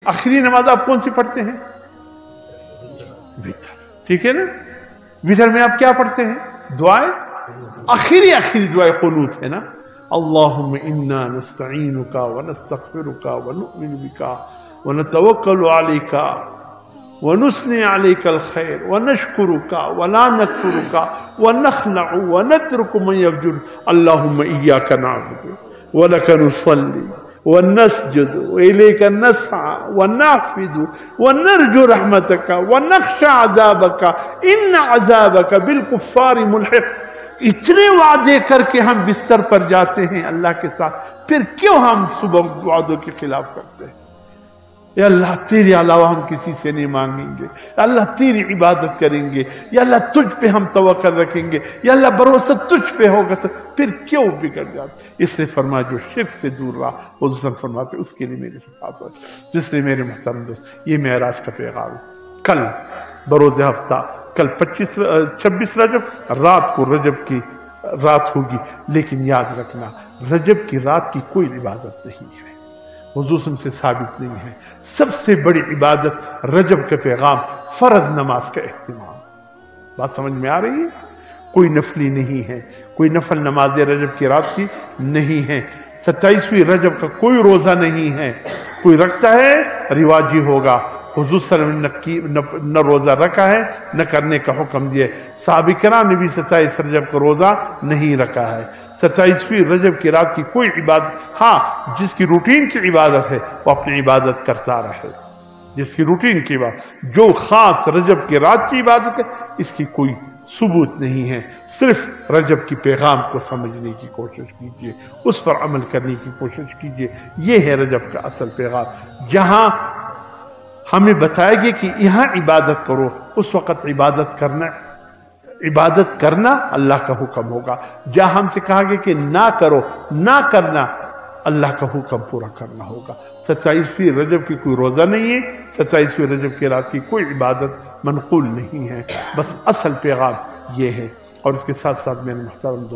आखिरी नमाज आप कौन सी पढ़ते हैं? वितर, ठीक है ना। वितर में आप क्या पढ़ते हैं? दुआएं, आखिरी दुआएं कुनूत है ना। अल्लाहुम्मा इन्ना नस्तईनुका व नस्तगफिरुका व नुमिनु बिका व नतवक्कलु अलैका व नुस्नी अलैकल खैर व नशकुरुका व ला नकफुरुका व नखलउ व नतरुकु मन यफजुर। अल्लाहुम्मा इय्याका नअबुदु व लका नुसल्ली व नस्जुदु व इलैका नस्आ व नहफिदु व नरजु रहमतका व नख्शा अज़ाबका इन्न अज़ाबका बिल कुफ्फारि मुल्हिक। इतने वादे करके हम बिस्तर पर जाते हैं अल्लाह के साथ, फिर क्यों हम सुबह वादों के खिलाफ करते हैं? या अल्लाह तेरे अलावा हम किसी से नहीं मांगेंगे, अल्लाह तेरी इबादत करेंगे, या अल्लाह तुझ पे हम तवक्कल रखेंगे, या अल्लाह भरोसा तुझ पे होगा, फिर क्यों बिगड़ जाते? इसलिए फरमा जो शिर्क से दूर रहा, हुज़ूर फरमाते उसके लिए मेरी शिफाअत हो। जिसने मेरे मोहतरम दोस्त, ये मेराज का पैगाम। कल बरोज़ हफ्ता, कल 26 रजब, रात को रजब की रात होगी, लेकिन याद रखना रजब की रात की कोई इबादत नहीं है, हुजूर से साबित नहीं है। सबसे बड़ी इबादत रजब के पैगाम, फर्ज नमाज का एहतिमाम। बात समझ में आ रही है? कोई नफली नहीं है, कोई नफल नमाज रजब की रात की नहीं है। 27वीं रजब का कोई रोजा नहीं है, कोई रखता है रिवाजी होगा। हुजूर सल्लल्लाहु अलैहि वसल्लम न रोजा रखा है, न करने का हुक्म दिया। सहाबा किराम ने भी 27 रजब का रोजा नहीं रखा है। 27वीं रजब की रात की कोई इबादत, हाँ जिसकी रूटीन की इबादत है वो अपनी इबादत करता रहे, जिसकी रूटीन की बात, जो खास रजब की रात की इबादत है, इसकी कोई सबूत नहीं है। सिर्फ रजब की पैगाम को समझने की कोशिश कीजिए, उस पर अमल करने की कोशिश कीजिए। ये है रजब का असल पैगाम। जहां हमें बताया गया कि यहां इबादत करो, उस वक्त इबादत करना अल्लाह का हुक्म होगा। जहां हमसे कहा गया कि ना करो, ना करना, अल्लाह का हुक्म पूरा करना होगा। 27वीं रजब की कोई रोजा नहीं है, 27वीं रजब की रात की कोई इबादत मनकूल नहीं है। बस असल पैगाम ये है। और इसके साथ साथ मेरे मुहतरम दोस्त,